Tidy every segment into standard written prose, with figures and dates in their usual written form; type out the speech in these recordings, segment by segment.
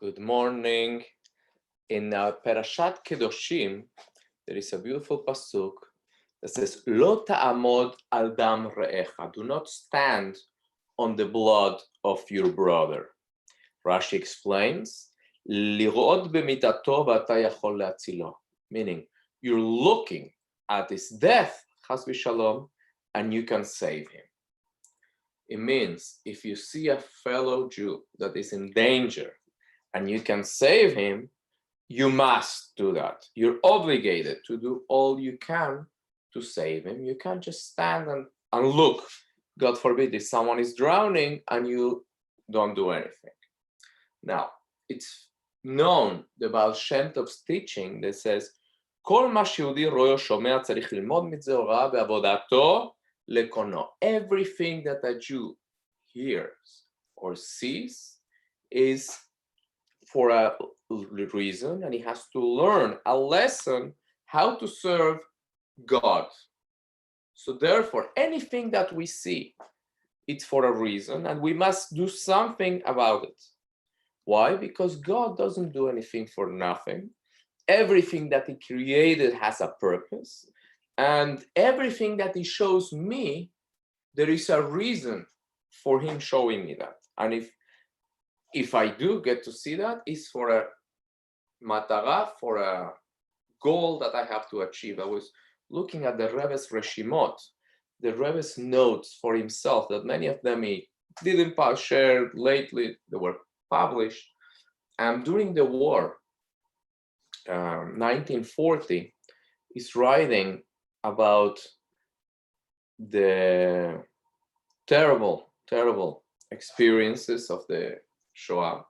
Good morning. In Parashat Kedoshim, there is a beautiful pasuk that says, "Lo ta'amod al dam re'echa." Do not stand on the blood of your brother. Rashi explains, "Lirod b'mitato v'ata yachol le'atzilo," meaning you're looking at his death, chas v'shalom, and you can save him. It means if you see a fellow Jew that is in danger and you can save him, you must do that. You're obligated to do all you can to save him. You can't just stand and look. God forbid if someone is drowning and you don't do anything. Now, it's known, the Baal Shem Tov's teaching that says, כל מה שיהודי רואה או שומע צריך ללמוד מזה הוראה בעבודתו לקונו. Everything that a Jew hears or sees is for a reason, and he has to learn a lesson how to serve God. So therefore, anything that we see, it's for a reason, and we must do something about it. Why? Because God doesn't do anything for nothing. Everything that he created has a purpose, and everything that he shows me, there is a reason for him showing me that. And if I do get to see that, it's for a matara, for a goal that I have to achieve. I was looking at the Rebbe's Reshimot, the Rebbe's notes for himself, that many of them he didn't share lately, they were published. And during the war, 1940, he's writing about the terrible experiences of the Shoah.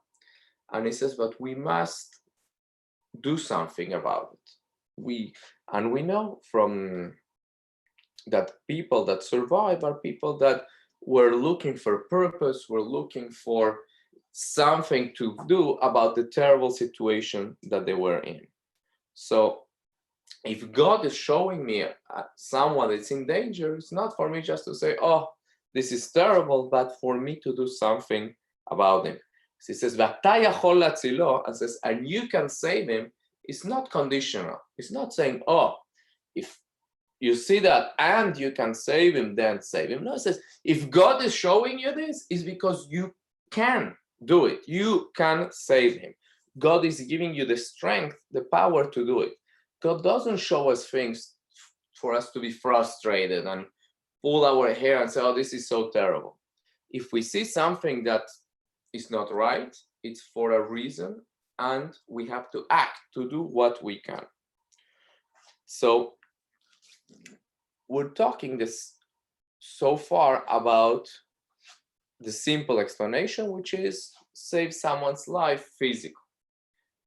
And he says, but we must do something about it. We know from that people that survive are people that were looking for purpose, were looking for something to do about the terrible situation that they were in. So if God is showing me someone that's in danger, it's not for me just to say, oh, this is terrible, but for me to do something about him. He says, "V'ata yachol le'atzilo," and says, and you can save him. It's not conditional. It's not saying, oh, if you see that and you can save him, then save him. No, it says, if God is showing you this, it's because you can do it. You can save him. God is giving you the strength, the power to do it. God doesn't show us things for us to be frustrated and pull our hair and say, oh, this is so terrible. If we see something that is not right, it's for a reason, and we have to act to do what we can. So we're talking this so far about the simple explanation, which is save someone's life physically.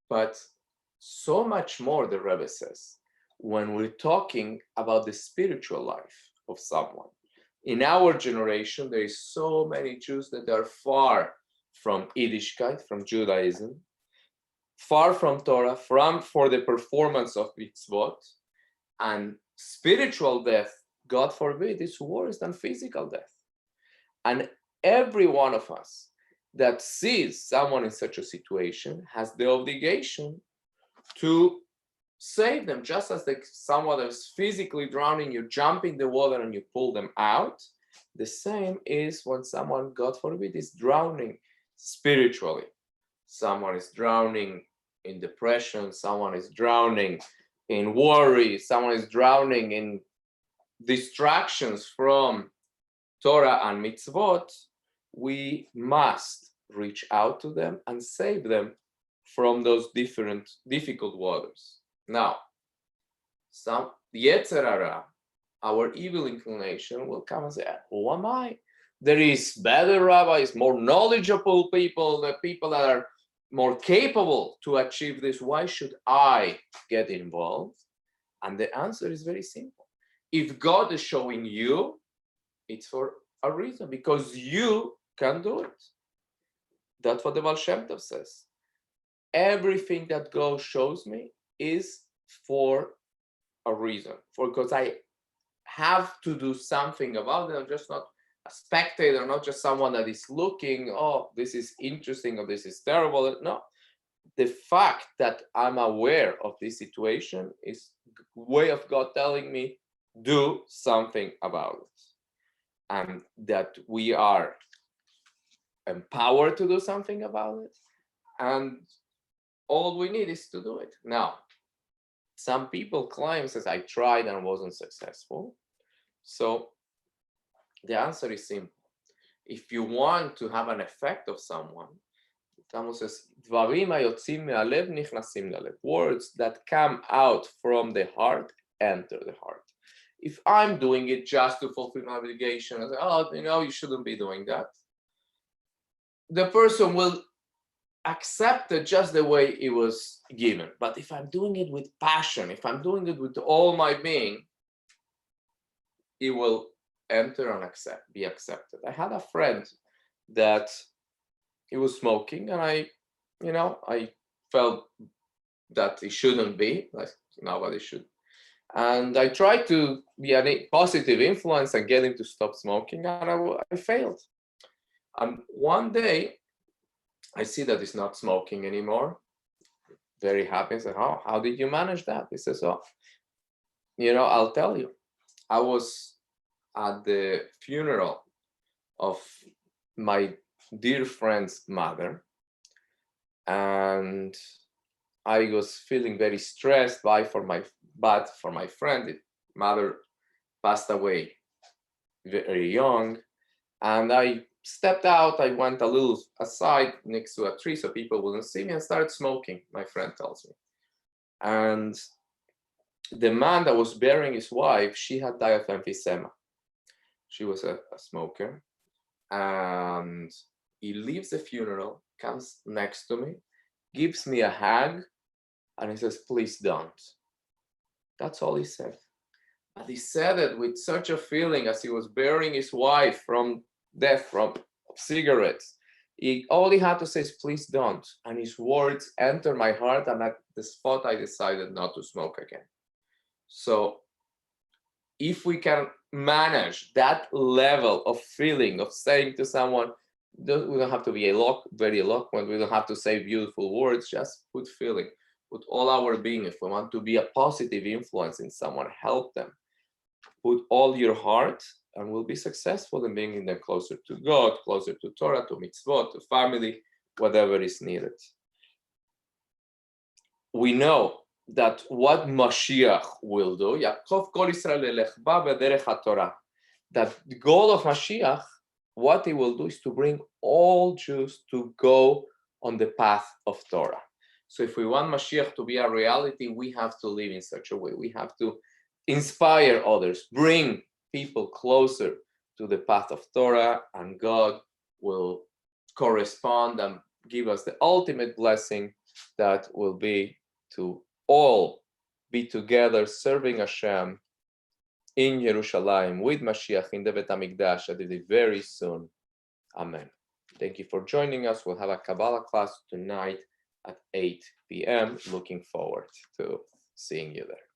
But so much more, the Rebbe says, when we're talking about the spiritual life of someone. In our generation, there is so many Jews that are far from Yiddishkeit, from Judaism, far from Torah, for the performance of mitzvot, and spiritual death, God forbid, is worse than physical death. And every one of us that sees someone in such a situation has the obligation to save them, just as someone is physically drowning, you jump in the water and you pull them out. The same is when someone, God forbid, is drowning spiritually. Someone is drowning in depression, someone is drowning in worry, someone is drowning in distractions from Torah and mitzvot. We must reach out to them and save them from those difficult waters. Now, some Yetzer Hara, our evil inclination, will come and say, who am I? There is better rabbis, more knowledgeable people, the people that are more capable to achieve this. Why should I get involved? And the answer is very simple. If God is showing you, it's for a reason, because you can do it. That's what the Baal Shem Tov says. Everything that God shows me is for a reason, because I have to do something about it. I'm just not a spectator, not just someone that is looking, oh, this is interesting or this is terrible. No, the fact that I'm aware of this situation is a way of God telling me, do something about it. And that we are empowered to do something about it. And all we need is to do it. Now, some people claim that I tried and wasn't successful. So the answer is simple. If you want to have an effect of someone, Talmud says, "Dvarim hayotzim me'alev nichnasim lalev." Words that come out from the heart enter the heart. If I'm doing it just to fulfill my obligation, I say, oh, you shouldn't be doing that. The person will accept it just the way it was given. But if I'm doing it with passion, if I'm doing it with all my being, it will enter and be accepted. I had a friend that he was smoking, and I felt that it shouldn't be, like nobody should. And I tried to be a positive influence and get him to stop smoking, and I failed. And one day, I see that he's not smoking anymore. Very happy. I said, "Oh, how did you manage that?" He says, "Oh, I'll tell you. I was at the funeral of my dear friend's mother, and I was feeling very stressed for my friend. His mother passed away very young, and I stepped out. I went a little aside next to a tree so people wouldn't see me, and started smoking, my friend tells me. And the man that was burying his wife, she had died of emphysema. She was a smoker. And he leaves the funeral, comes next to me, gives me a hug, and he says, "Please don't." That's all he said. But he said it with such a feeling as he was burying his wife from death, from cigarettes. All he had to say is, "Please don't." And his words entered my heart, and at the spot I decided not to smoke again. So if we can manage that level of feeling, of saying to someone, we don't have to be very eloquent, we don't have to say beautiful words, just put feeling, put all our being. If we want to be a positive influence in someone, help them, put all your heart, and we'll be successful in bringing them closer to God, closer to Torah, to mitzvot, to family, whatever is needed. We know that what Mashiach will do, Yaakov Kol Yisrael elechba b'derech haTorah, that the goal of Mashiach, what he will do is to bring all Jews to go on the path of Torah. So if we want Mashiach to be a reality, we have to live in such a way. We have to inspire others, bring people closer to the path of Torah, and God will correspond and give us the ultimate blessing that will be to all be together serving Hashem in Yerushalayim with Mashiach in the Bet HaMikdash very soon. Amen. Thank you for joining us. We'll have a Kabbalah class tonight at 8 p.m. Looking forward to seeing you there.